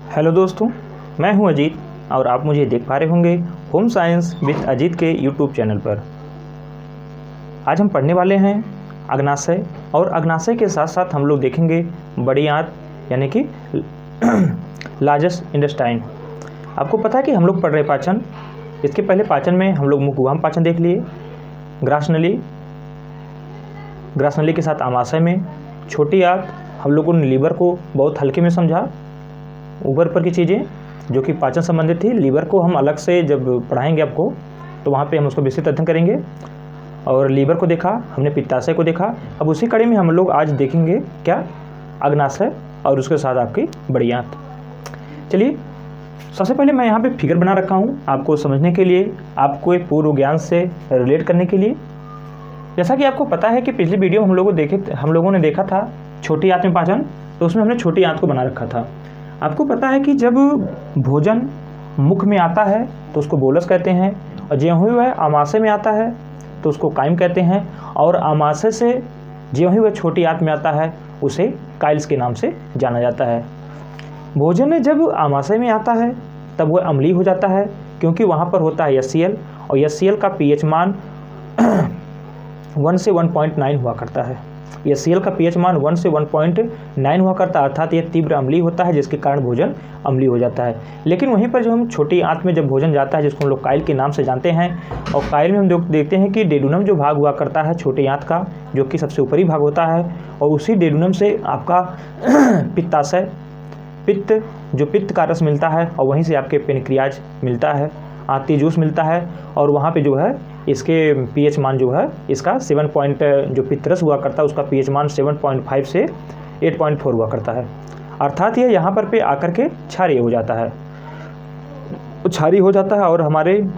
Hello दोस्तों, मैं हूं अजीत और आप मुझे देख पा रहे होंगे होम साइंस विद अजीत के यूट्यूब चैनल पर। आज हम पढ़ने वाले हैं अग्नाशय और अग्नाशय के साथ साथ हम लोग देखेंगे बड़ी आंत यानी कि लार्जेस्ट इंटेस्टाइन। आपको पता है कि हम लोग पढ़ रहे पाचन, इसके पहले पाचन में हम लोग मुखवाम पाचन देख लिए, ग्रासनली के साथ आमाशय में, छोटी आंत हम लोगों ने लीवर को बहुत हल्के में समझा, ऊपर पर की चीज़ें जो कि पाचन संबंधित थी। लीवर को हम अलग से जब पढ़ाएंगे आपको तो वहाँ पे हम उसको विस्तृत अध्ययन करेंगे। और लीवर को देखा हमने, पित्ताशय को देखा। अब उसी कड़ी में हम लोग आज देखेंगे क्या, अग्नाशय और उसके साथ आपकी बड़ी आंत। चलिए, सबसे पहले मैं यहाँ पे फिगर बना रखा हूँ आपको समझने के लिए, आपको एक पूर्व ज्ञान से रिलेट करने के लिए। जैसा कि आपको पता है कि पिछली वीडियो हम लोगों ने देखा था छोटी आंत में पाचन, तो उसमें हमने छोटी आंत को बना रखा था। आपको पता है कि जब भोजन मुख में आता है तो उसको बोलस कहते हैं, और ज्यों ही वह आमाशय में आता है तो उसको काइम कहते हैं, और आमाशय से ज्यों ही वह छोटी आंत में आता है उसे काइल्स के नाम से जाना जाता है। भोजन जब आमाशय में आता है तब वह अम्लीय हो जाता है, क्योंकि वहाँ पर होता है HCl, और HCl का pH मान 1 से 1.9 हुआ करता है। HCl का pH मान 1 से 1.9 हुआ करता है, अर्थात यह तीव्र अम्लीय होता है, जिसके कारण भोजन अम्लीय हो जाता है। लेकिन वहीं पर जो हम छोटी आंत में जब भोजन जाता है, जिसको हम लोग काइल के नाम से जानते हैं, और काइल में हम देखते हैं कि डेडुनम जो भाग हुआ करता है छोटी आंत का, जो कि सबसे ऊपरी भाग होता है, और उसी डेडुनम से आपका पित्ताशय, पित्त का रस मिलता है, और वहीं से आपके पेनक्रियाज मिलता है, आंती जूस मिलता है, और वहाँ पे जो है इसके pH मान जो है इसका 7 जो पित्तरस हुआ करता है उसका pH मान 7.5 से 8.4 हुआ करता है। अर्थात यह यहाँ पर पे आकर के क्षारीय हो जाता है, और हमारे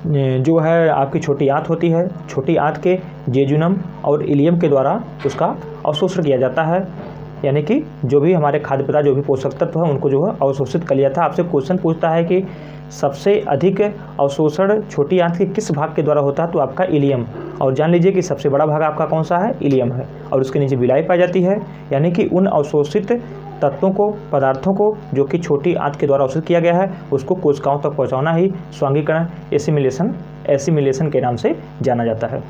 जो है आपकी छोटी आंत होती है, छोटी आंत के जेजुनम और इलियम के द्वारा उसका अवशोषण किया जाता है, यानी कि जो भी हमारे खाद्य पदार्थ, जो भी पोषक तत्व है उनको जो है अवशोषित कर लिया था। आपसे क्वेश्चन पूछता है कि सबसे अधिक अवशोषण छोटी आंत के किस भाग के द्वारा होता है, तो आपका इलियम। और जान लीजिए कि सबसे बड़ा भाग आपका कौन सा है, इलियम है, और उसके नीचे विलाई पाई जाती है, यानी कि उन अवशोषित तत्वों को, पदार्थों को जो कि छोटी आंत के द्वारा अवशोषित किया गया है उसको कोशिकाओं तक पहुँचाना ही स्वांगीकरण, एसिमिलेशन के नाम से जाना जाता है।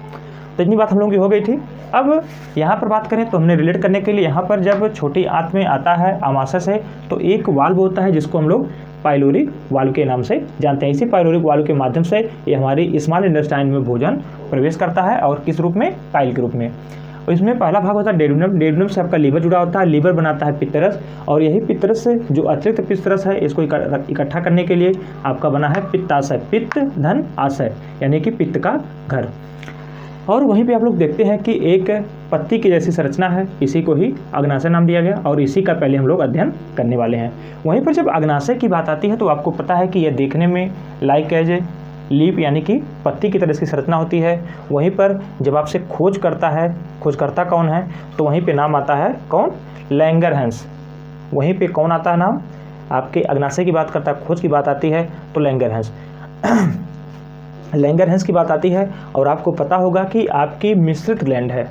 तो इतनी बात हम लोगों की हो गई थी। अब यहाँ पर बात करें तो हमने रिलेट करने के लिए, यहाँ पर जब छोटी आंत में आता है आमाशय से तो एक वाल्व होता है जिसको हम लोग पाइलोरिक वाल्व के नाम से जानते हैं। इसी पाइलोरिक वाल्व के माध्यम से ये हमारी स्मॉल इंटेस्टाइन में भोजन प्रवेश करता है, और किस रूप में, काइल के रूप में। और इसमें पहला भाग होता है डेडुनम। डेडुनम से आपका लीवर जुड़ा होता है, लीवर बनाता है पित्तरस, और यही पित्तरस से जो अतिरिक्त पित्तरस है इसको इकट्ठा करने के लिए आपका बना है पित्ताशय, पित्त धन आशय, यानी कि पित्त का घर। और वहीं पे आप लोग देखते हैं कि एक पत्ती की जैसी संरचना है, इसी को ही अग्नाशय नाम दिया गया, और इसी का पहले हम लोग अध्ययन करने वाले हैं। वहीं पर जब अग्नाशय की बात आती है तो आपको पता है कि यह देखने में लाइक एज ए लीफ यानी कि पत्ती की तरह इसकी संरचना होती है। वहीं पर जब आपसे खोजकर्ता कौन है, तो वहीं पे नाम आता है कौन, लैंगरहैंस। वहीं पे कौन आता है नाम, आपके अग्नाशय की बात करता है, खोज की बात आती है तो लैंगरहैंस की बात आती है। और आपको पता होगा कि आपकी मिश्रित ग्लैंड है,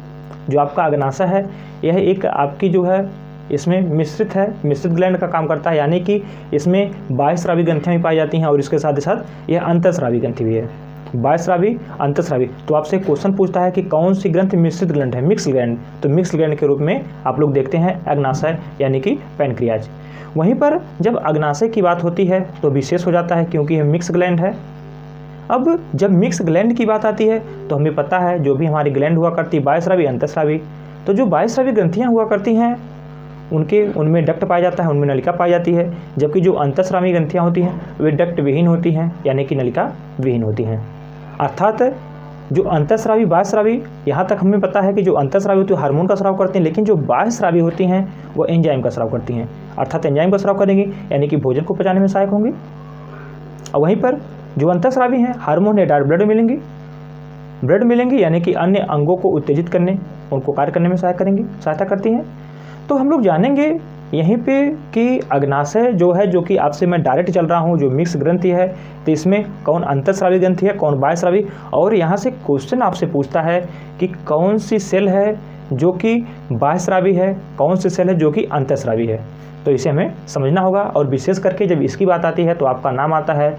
जो आपका अग्नाशय है, यह एक आपकी जो है इसमें मिश्रित ग्लैंड का काम करता है, यानी कि इसमें बाह्यस्रावी ग्रंथियाँ भी पाई जाती हैं, और इसके साथ ही साथ यह अंतःस्रावी ग्रंथि भी है, बाह्यस्रावी, अंतःस्रावी। तो आपसे क्वेश्चन पूछता है कि कौन सी ग्रंथि मिश्रित ग्लैंड है, मिक्स ग्लैंड, तो मिक्स ग्लैंड के रूप में आप लोग देखते हैं अग्नाशय यानी कि पैनक्रियाज। वहीं पर जब अग्नाशय की बात होती है तो विशेष हो जाता है, क्योंकि यह मिक्स ग्लैंड है। अब जब मिक्स ग्लैंड की बात आती है तो हमें पता है जो भी हमारी ग्लैंड हुआ करती है बाह्यस्रावी, अंतःस्रावी। तो जो बाह्यस्रावी ग्रंथियाँ हुआ करती हैं उनमें डक्ट पाया जाता है, उनमें नलिका पाई जाती है, जबकि जो अंतःस्रावी ग्रंथियाँ होती हैं वे डक्ट विहीन होती हैं, यानी कि नलिका विहीन होती हैं। अर्थात जो अंतःस्रावी, बाह्यस्रावी, यहाँ तक हमें पता है कि जो अंतःस्रावी होती है हार्मोन का स्राव करती हैं, लेकिन जो बाह्यस्रावी होती हैं वो एंजाइम का स्राव करती हैं, अर्थात एंजाइम का स्राव करेंगी, यानी कि भोजन को पचाने में सहायक होंगी। और वहीं पर जो अंतःस्रावी हैं हार्मोन या ब्लड मिलेंगी, यानी कि अन्य अंगों को उत्तेजित करने, उनको कार्य करने में सहायता करती हैं। तो हम लोग जानेंगे यहीं पे कि अग्नाशय जो है, जो कि आपसे मैं डायरेक्ट चल रहा हूँ, जो मिक्स ग्रंथि है, तो इसमें कौन अंतःस्रावी ग्रंथि है, कौन बाह्यस्रावी। और यहाँ से क्वेश्चन आपसे पूछता है कि कौन सी सेल है जो कि बाह्यस्रावी है, कौन सी सेल है जो कि अंतःस्रावी है। तो इसे हमें समझना होगा। और विशेष करके जब इसकी बात आती है तो आपका नाम आता है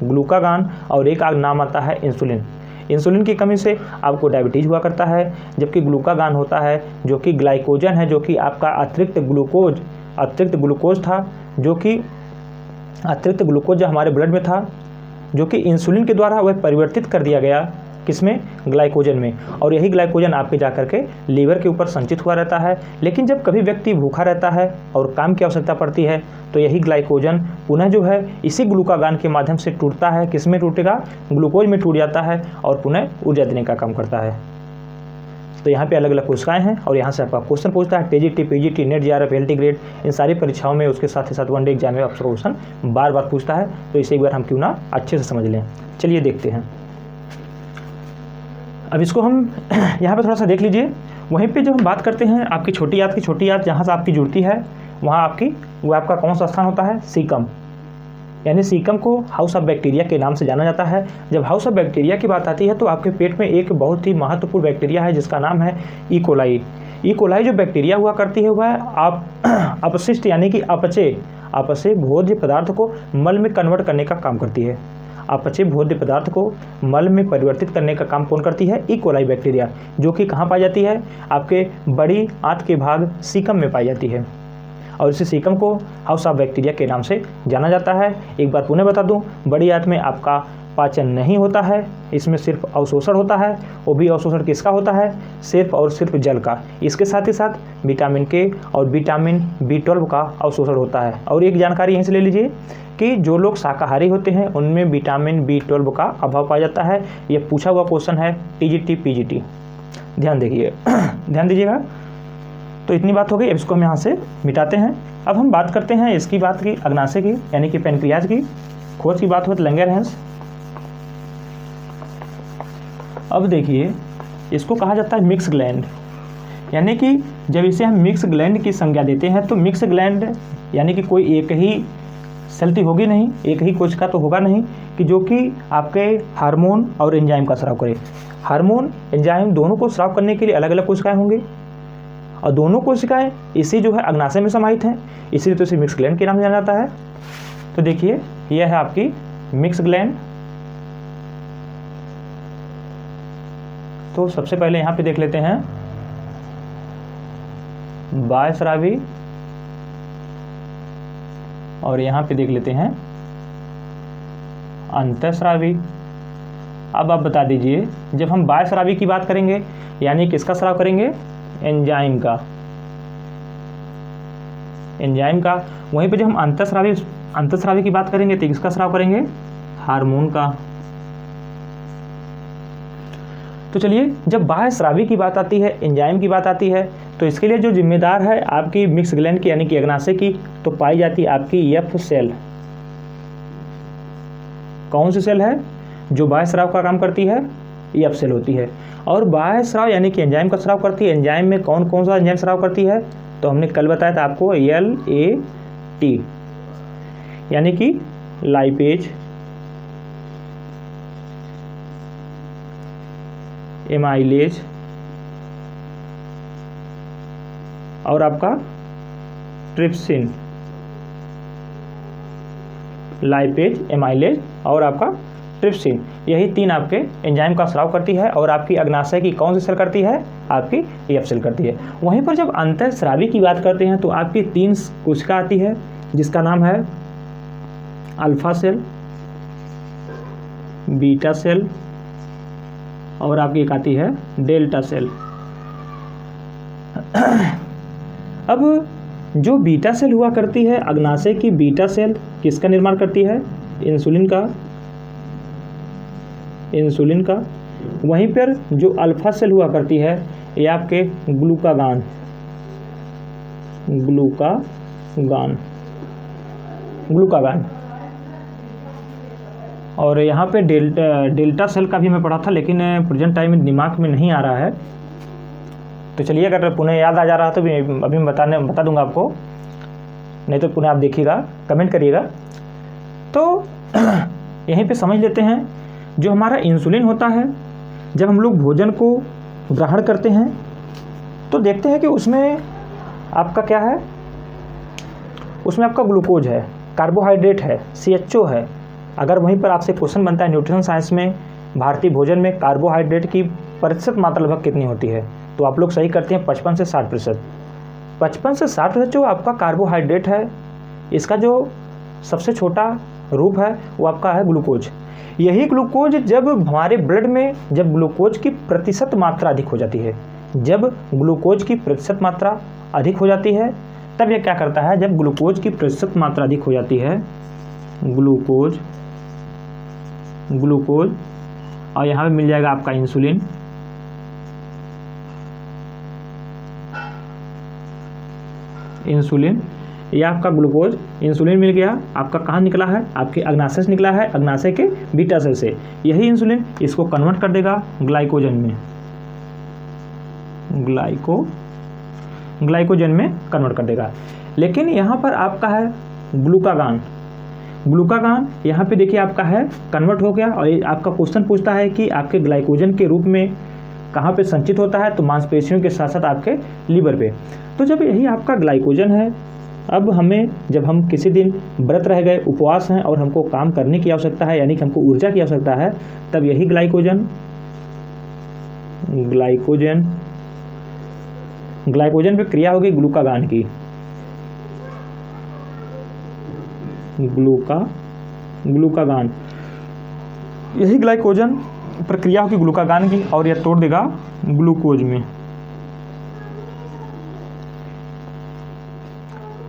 ग्लूकागान और एक नाम आता है इंसुलिन। इंसुलिन की कमी से आपको डायबिटीज़ हुआ करता है, जबकि ग्लूकागान होता है जो कि ग्लाइकोजन है, जो कि आपका अतिरिक्त ग्लूकोज था, जो कि अतिरिक्त ग्लूकोज जो हमारे ब्लड में था, जो कि इंसुलिन के द्वारा वह परिवर्तित कर दिया गया किसमें, ग्लाइकोजन में। और यही ग्लाइकोजन आपके जाकर के लीवर के ऊपर संचित हुआ रहता है। लेकिन जब कभी व्यक्ति भूखा रहता है और काम की आवश्यकता पड़ती है तो यही ग्लाइकोजन पुनः जो है इसी ग्लूकागान के माध्यम से टूटता है। किस में टूटेगा, ग्लूकोज में टूट जाता है और पुनः ऊर्जा देने का काम करता है। तो यहाँ पे अलग अलग कोशिकाएं हैं और यहाँ से आपका क्वेश्चन पूछता है TGT, PGT, NET, JRF, LT grade, इन सारी परीक्षाओं में, उसके साथ ही साथ वनडे एग्जाम में आपसे क्वेश्चन बार बार पूछता है। तो इसे एक बार हम क्यों ना अच्छे से समझ लें। चलिए देखते हैं। अब इसको हम यहाँ पे थोड़ा सा देख लीजिए। वहीं पे जब हम बात करते हैं आपकी छोटी आंत जहाँ से आपकी जुड़ती है वहाँ वो आपका कौन सा स्थान होता है, सीकम। यानी सीकम को हाउस ऑफ बैक्टीरिया के नाम से जाना जाता है। जब हाउस ऑफ बैक्टीरिया की बात आती है तो आपके पेट में एक बहुत ही महत्वपूर्ण बैक्टीरिया है जिसका नाम है ई कोलाई। ई कोलाई जो बैक्टीरिया हुआ करती है वह अपशिष्ट यानी कि अपचे भोज्य पदार्थ को मल में कन्वर्ट करने का काम करती है। अपचे भोज्य पदार्थ को मल में परिवर्तित करने का काम कौन करती है, ई कोलाई बैक्टीरिया, जो कि कहाँ पाई जाती है, आपके बड़ी आंत के भाग सीकम में पाई जाती है। और इसी सीकम को हाउस ऑफ बैक्टीरिया के नाम से जाना जाता है। एक बार पुनः बता दूं, बड़ी आंत में आपका पाचन नहीं होता है, इसमें सिर्फ अवशोषण होता है। वो भी अवशोषण किसका होता है, सिर्फ और सिर्फ जल का। इसके साथ ही साथ विटामिन के और विटामिन B12 का अवशोषण होता है। और एक जानकारी यहीं से ले लीजिए कि जो लोग शाकाहारी होते हैं उनमें विटामिन B12 का अभाव पाया जाता है। ये पूछा हुआ क्वेश्चन है टीजीटी पीजीटी, ध्यान दीजिएगा। तो इतनी बात हो गई। अब इसको हम यहाँ से मिटाते हैं। अब हम बात करते हैं इसकी बात की, अग्नाशय की यानी कि पेनक्रियाज की खोज की बात हो तो लैंगरहैंस। अब देखिए इसको कहा जाता है मिक्स ग्लैंड, यानी कि जब इसे हम मिक्स ग्लैंड की संज्ञा देते हैं तो मिक्स ग्लैंड यानी कि कोई एक ही सेल तो होगी नहीं, एक ही कोशिका तो होगा नहीं कि जो कि आपके हार्मोन और एंजाइम का स्राव करे। हार्मोन एंजाइम दोनों को स्राव करने के लिए अलग अलग कोशिकाएं होंगी और दोनों कोशिकाएं इसी जो है अग्नाशय में समाहित हैं, इसीलिए तो इसे मिक्स ग्लैंड के नाम से जाना जाता है। तो देखिए यह है आपकी मिक्स ग्लैंड। तो सबसे पहले यहाँ पे देख लेते हैं बाह्यस्रावी और यहाँ पे देख लेते हैं अंतःस्रावी। अब आप बता दीजिए, जब हम बाह्यस्रावी की बात करेंगे यानी किसका स्राव करेंगे, एंजाइम का। वहीं पे जब हम अंतःस्रावी की बात करेंगे तो किसका स्राव करेंगे, हार्मोन का। तो चलिए जब बाह्यस्रावी की बात आती है, एंजाइम की बात आती है, तो इसके लिए जो जिम्मेदार है आपकी मिक्स ग्लैंड की यानी कि अग्नाशय की, तो पाई जाती है आपकी एफ सेल। कौन सी सेल है जो बाह्यस्राव का काम करती है, एफ सेल होती है। और बाह्यस्राव यानी कि एंजाइम का स्राव करती है। एंजाइम में कौन कौन सा एंजाइम स्राव करती है, तो हमने कल बताया था आपको LAT यानी कि लाइपेज, एमाइलेज और आपका ट्रिप्सिन। लाइपेज, एमाइलेज और आपका ट्रिप्सिन, यही तीन आपके एंजाइम का स्राव करती है और आपकी अग्नाशय की कौन सी सेल करती है, आपकी एफ सेल करती है। वहीं पर जब अंतःस्रावी की बात करते हैं तो आपकी 3 कोशिका आती है जिसका नाम है अल्फा सेल, बीटा सेल और आपकी एक आती है डेल्टा सेल। अब जो बीटा सेल हुआ करती है अग्नाशय की, बीटा सेल किसका निर्माण करती है, इंसुलिन का। वहीं पर जो अल्फा सेल हुआ करती है ये आपके ग्लूकागान और यहाँ पे डेल्टा सेल का भी मैं पढ़ा था लेकिन प्रेजेंट टाइम में दिमाग में नहीं आ रहा है। तो चलिए अगर पुनः याद आ जा रहा तो अभी मैं बता दूंगा आपको, नहीं तो पुनः आप देखिएगा, कमेंट करिएगा। तो यहीं पे समझ लेते हैं, जो हमारा इंसुलिन होता है जब हम लोग भोजन को ग्रहण करते हैं तो देखते हैं कि उसमें आपका क्या है, उसमें आपका ग्लूकोज है, कार्बोहाइड्रेट है, CHO है। अगर वहीं पर आपसे क्वेश्चन बनता है न्यूट्रिशन साइंस में, भारतीय भोजन में कार्बोहाइड्रेट की प्रतिशत मात्रा लगभग कितनी होती है, तो आप लोग सही करते हैं 55 से 60%। 55 से 60% जो आपका कार्बोहाइड्रेट है, इसका जो सबसे छोटा रूप है वो आपका है ग्लूकोज। यही ग्लूकोज जब हमारे ब्लड में जब ग्लूकोज की प्रतिशत मात्रा अधिक हो जाती है, जब ग्लूकोज की प्रतिशत मात्रा अधिक हो जाती है, तब यह क्या करता है, जब ग्लूकोज की प्रतिशत मात्रा अधिक हो जाती है, ग्लूकोज और यहाँ पे मिल जाएगा आपका इंसुलिन, ये आपका ग्लूकोज, इंसुलिन मिल गया, आपका कहाँ निकला है, आपके अग्नाशय से निकला है, अग्नाशय के बीटा सेल से। यही इंसुलिन इसको कन्वर्ट कर देगा ग्लाइकोजन में, ग्लाइकोजन में कन्वर्ट कर देगा। लेकिन यहाँ पर आपका है ग्लूकागान यहाँ पे देखिए आपका है कन्वर्ट हो गया, और ये आपका क्वेश्चन पूछता है कि आपके ग्लाइकोजन के रूप में कहाँ पे संचित होता है, तो मांसपेशियों के साथ साथ आपके लीवर पे। तो जब यही आपका ग्लाइकोजन है, अब हमें जब हम किसी दिन व्रत रह गए, उपवास हैं और हमको काम करने की आवश्यकता है, यानी कि हमको ऊर्जा की आवश्यकता है, तब यही ग्लाइकोजन पे क्रिया होगी ग्लूकागान की, ग्लूकागान, यही ग्लाइकोजन प्रक्रिया होगी ग्लूकागान की, और यह तोड़ देगा ग्लूकोज में।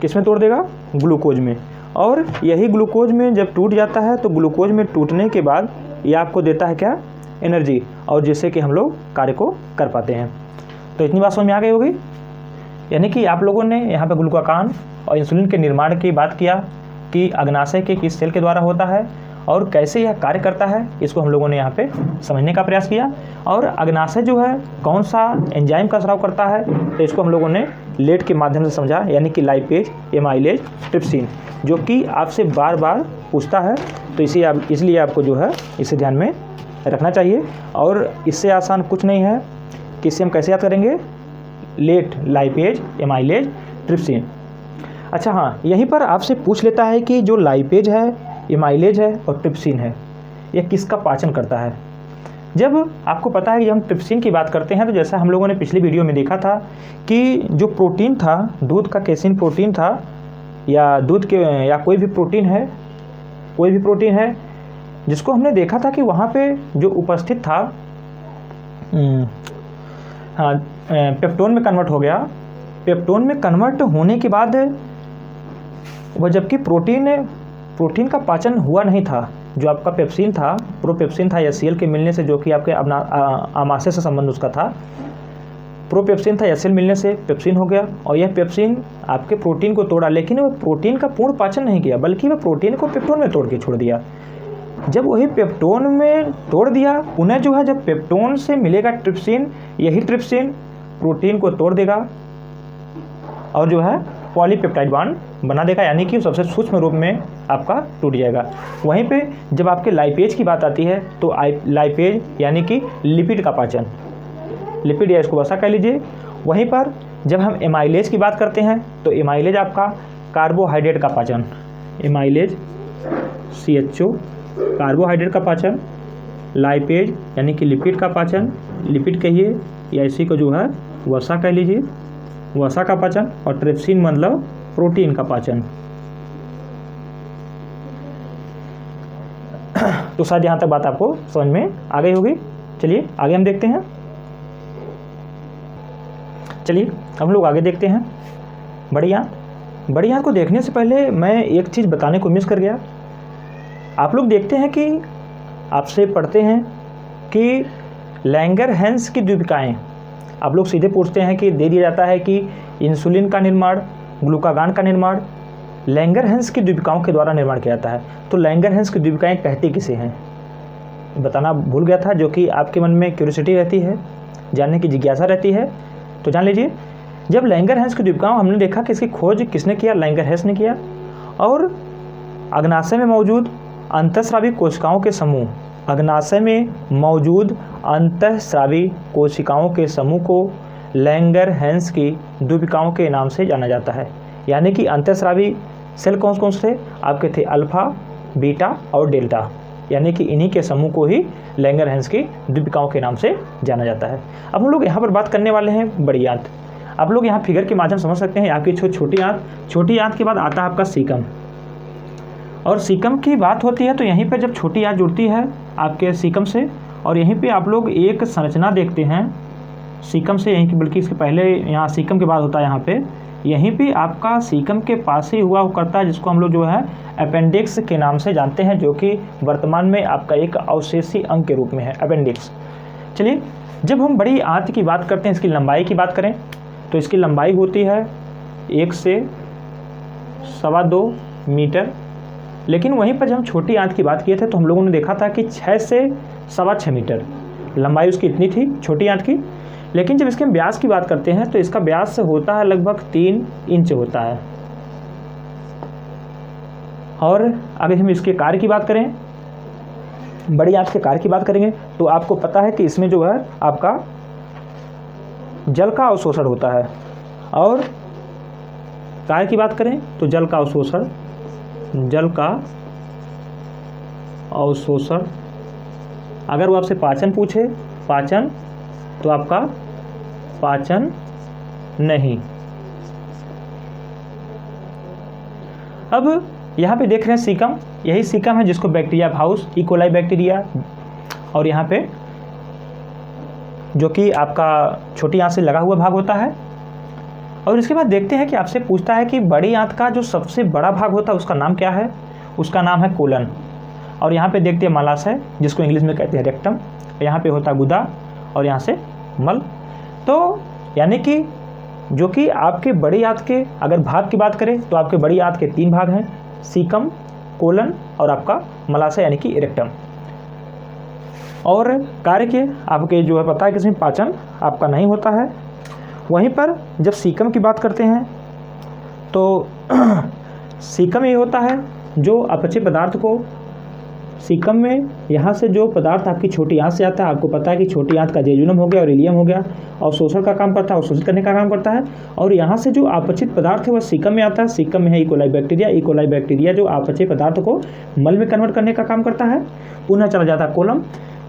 किसमें तोड़ देगा, ग्लूकोज में। और यही ग्लूकोज में जब टूट जाता है, तो ग्लूकोज में टूटने के बाद ये आपको देता है क्या, एनर्जी, और जिससे कि हम लोग कार्य को कर पाते हैं। तो इतनी बात समझ में आ गई होगी। यानी कि आप लोगों ने यहाँ पे ग्लूकागान और इंसुलिन के निर्माण की बात किया कि अग्नाशय के किस सेल के द्वारा होता है और कैसे यह कार्य करता है, इसको हम लोगों ने यहाँ पे समझने का प्रयास किया। और अग्नाशय जो है कौन सा एंजाइम का स्राव करता है, तो इसको हम लोगों ने लेट के माध्यम से समझा, यानी कि लाइपेज, एमाइलेज, ट्रिप्सिन, जो कि आपसे बार बार पूछता है, तो इसलिए आपको जो है इसे ध्यान में रखना चाहिए। और इससे आसान कुछ नहीं है कि इसे हम कैसे याद करेंगे, लेट, लाइपेज, एमाइलेज, ट्रिप्सिन। अच्छा हाँ, यहीं पर आपसे पूछ लेता है कि जो लाइपेज है, एमाइलेज है और ट्रिप्सिन है, यह किसका पाचन करता है। जब आपको पता है कि हम ट्रिप्सिन की बात करते हैं, तो जैसा हम लोगों ने पिछली वीडियो में देखा था कि जो प्रोटीन था, दूध का केसिन प्रोटीन था, या दूध के या कोई भी प्रोटीन है जिसको हमने देखा था कि वहाँ पे जो उपस्थित था, पेप्टोन में कन्वर्ट हो गया। पेप्टोन में कन्वर्ट होने के बाद वह जबकि प्रोटीन का पाचन हुआ नहीं था, जो आपका पेप्सिन था, प्रोपेप्सिन था HCl के मिलने से, जो कि आपके आमाशय से संबंध उसका था, प्रोपेप्सिन था, HCl मिलने से पेप्सिन हो गया। और यह पेप्सिन आपके प्रोटीन को तोड़ा, लेकिन वह प्रोटीन का पूर्ण पाचन नहीं किया, बल्कि वह प्रोटीन को पेप्टोन में तोड़ के छोड़ दिया। जब वही पेप्टोन में तोड़ दिया, उन्हें जो है जब पेप्टोन से मिलेगा ट्रिप्सिन, यही ट्रिप्सिन प्रोटीन को तोड़ देगा और जो है पॉलीपेप्टाइड बॉन्ड बना देगा, यानी कि सबसे सूक्ष्म रूप में आपका टूट जाएगा। वहीं पे जब आपके लाइपेज की बात आती है, तो लाइपेज यानी कि लिपिड का पाचन, लिपिड या इसको वसा कह लीजिए। वहीं पर जब हम एमाइलेज की बात करते हैं, तो एमाइलेज आपका कार्बोहाइड्रेट का पाचन, एमाइलेज CHO कार्बोहाइड्रेट का पाचन, लाइपेज यानी कि लिपिड का पाचन, लिपिड कहिए या इसी को जो है वसा कह लीजिए, वसा का पाचन, और ट्रिप्सिन मतलब प्रोटीन का पाचन। तो शायद यहाँ तक बात आपको समझ में आ गई होगी। चलिए आगे हम देखते हैं। चलिए हम लोग आगे देखते हैं बड़ी आंत को देखने से पहले मैं एक चीज़ बताने को मिस कर गया। आप लोग देखते हैं कि आपसे पढ़ते हैं कि लैंगरहैंस की द्वीपिकाएँ, आप लोग सीधे पूछते हैं कि दे दिया जाता है कि इंसुलिन का निर्माण, ग्लूकागान का निर्माण लैंगरहैंस की द्वीपिकाओं के द्वारा निर्माण किया जाता है। तो लैंगरहैंस की द्वीपिकाएँ कहती किसे हैं, बताना भूल गया था, जो कि आपके मन में क्यूरियोसिटी रहती है, जानने की जिज्ञासा रहती है। तो जान लीजिए, जब लैंगरहैंस की द्वीपिकाओं हमने देखा कि इसकी खोज किसने किया, लैंगरहैंस ने किया। और अग्नाशय में मौजूद अंतःस्रावी कोशिकाओं के समूह, अग्नाशय में मौजूद अंतःस्रावी कोशिकाओं के समूह को लैंगरहैंस की द्वीपिकाओं के नाम से जाना जाता है। यानी कि अंतःस्रावी सेल कौन कौन से आपके थे? अल्फा, बीटा और डेल्टा, यानी कि इन्हीं के समूह को ही लैंगरहैंस की द्वीपिकाओं के नाम से जाना जाता है। अब हम लोग यहाँ पर बात करने वाले हैं बड़ी आंत। आप लोग यहाँ फिगर के माध्यम समझ सकते हैं आपकी छोटी आंत के बाद आता है आपका सीकम, और सीकम की बात होती है तो यहीं पर जब छोटी आंत जुड़ती है आपके सीकम से, और यहीं पे आप लोग एक संरचना देखते हैं सीकम से, यहीं की बल्कि इसके पहले यहाँ सीकम के बाद होता है यहाँ पे, यहीं पे आपका सीकम के पास ही हुआ करता है, जिसको हम लोग जो है अपेंडिक्स के नाम से जानते हैं, जो कि वर्तमान में आपका एक अवशेषी अंग के रूप में है अपेंडिक्स। चलिए, जब हम बड़ी आंत की बात करते हैं, इसकी लंबाई की बात करें तो इसकी लंबाई होती है 1 से 2.25 मीटर, लेकिन वहीं पर जब हम छोटी आंत की बात किए थे तो हम लोगों ने देखा था कि 6 से 6.25 मीटर लंबाई उसकी इतनी थी छोटी आंत की। लेकिन जब इसके हम व्यास की बात करते हैं तो इसका व्यास होता है लगभग 3 इंच होता है। और अगर हम इसके कार्य की बात करें, बड़ी आंत के कार्य की बात करेंगे तो आपको पता है कि इसमें जो है आपका जल का अवशोषण होता है, और कार्य की बात करें तो जल का अवशोषण। अगर वो आपसे पाचन पूछे, पाचन, तो आपका पाचन नहीं। अब यहाँ पे देख रहे हैं सीकम, यही सीकम है जिसको बैक्टीरिया हाउस, इकोलाई बैक्टीरिया, और यहाँ पे जो कि आपका छोटी आंत से लगा हुआ भाग होता है। और इसके बाद देखते हैं कि आपसे पूछता है कि बड़ी आंत का जो सबसे बड़ा भाग होता है उसका नाम क्या है? उसका नाम है कोलन। और यहाँ पे देखते हैं मलाशय, जिसको इंग्लिश में कहते हैं रेक्टम, यहाँ पे होता है गुदा, और यहाँ से मल। तो यानी कि जो कि आपके बड़ी आंत के अगर भाग की बात करें तो आपके बड़ी आंत के 3 भाग हैं, सीकम, कोलन और आपका मलाशय यानी कि रेक्टम। और कार्य के आपके जो है पता है कि इसमें पाचन आपका नहीं होता है। वहीं पर जब सीकम की बात करते हैं तो सीकम ये होता है जो अपचे पदार्थ को, सीकम में यहाँ से जो पदार्थ आपकी छोटी आंत से आता है, आपको पता है कि छोटी आंत का जेजुनम हो गया और इलियम हो गया, अवशोषण का काम करता है, अवशोषित करने का काम करता है। और यहाँ से जो अपचित पदार्थ है वह सीकम में आता है। सीकम में है इकोलाई बैक्टीरिया जो अपचे पदार्थ को मल में कन्वर्ट करने का काम करता है। पुनः चला जाता है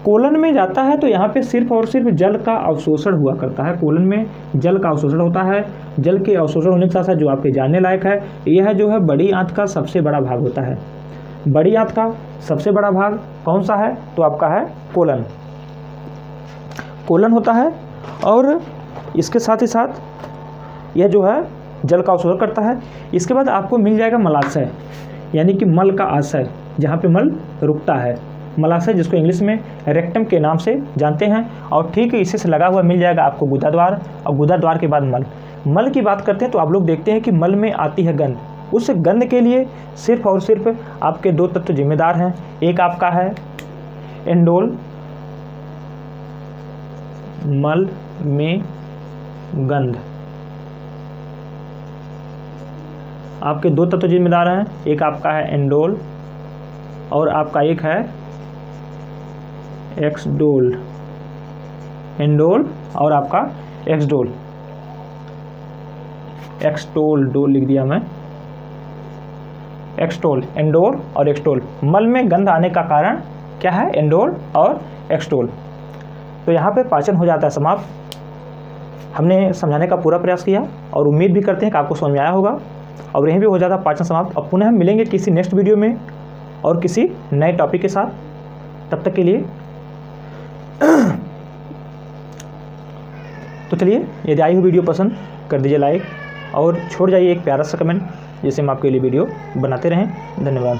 कोलन में जाता है तो यहाँ पे सिर्फ और सिर्फ जल का अवशोषण हुआ करता है। कोलन में जल का अवशोषण होता है। जल के अवशोषण होने के साथ साथ जो आपके जानने लायक है, यह जो है बड़ी आंत का सबसे बड़ा भाग होता है। बड़ी आंत का सबसे बड़ा भाग कौन सा है? तो आपका है कोलन होता है। और इसके साथ ही साथ यह जो है जल का अवशोषण करता है। इसके बाद आपको मिल जाएगा मलाशय, यानी कि मल का आशय, जहाँ पे मल रुकता है, मलाशय, जिसको इंग्लिश में रेक्टम के नाम से जानते हैं। और ठीक इसी से लगा हुआ मिल जाएगा आपको गुदाद्वार, और गुदाद्वार के बाद मल की बात करते हैं तो आप लोग देखते हैं कि मल में आती है गंध। उस गंध के लिए सिर्फ और सिर्फ आपके 2 तत्व जिम्मेदार हैं। एक आपका है एंडोल, मल में गंध, आपके 2 तत्व जिम्मेदार हैं। एक आपका है एंडोल और आपका एक है एक्सडोल। एंडोल और आपका एक्सटोल डोल लिख दिया मैं, एक्सटोल, एंडोल और एक्सटोल। मल में गंध आने का कारण क्या है? एंडोल और एक्सटोल। तो यहाँ पे पाचन हो जाता है समाप्त। हमने समझाने का पूरा प्रयास किया और उम्मीद भी करते हैं कि आपको समझ में आया होगा। और यहीं भी हो जाता है पाचन समाप्त। अब पुनः हम मिलेंगे किसी नेक्स्ट वीडियो में और किसी नए टॉपिक के साथ। तब तक के लिए तो चलिए, यदि आई हुई वीडियो पसंद कर दीजिए लाइक और छोड़ जाइए एक प्यारा सा कमेंट, जिससे हम आपके लिए वीडियो बनाते रहें। धन्यवाद।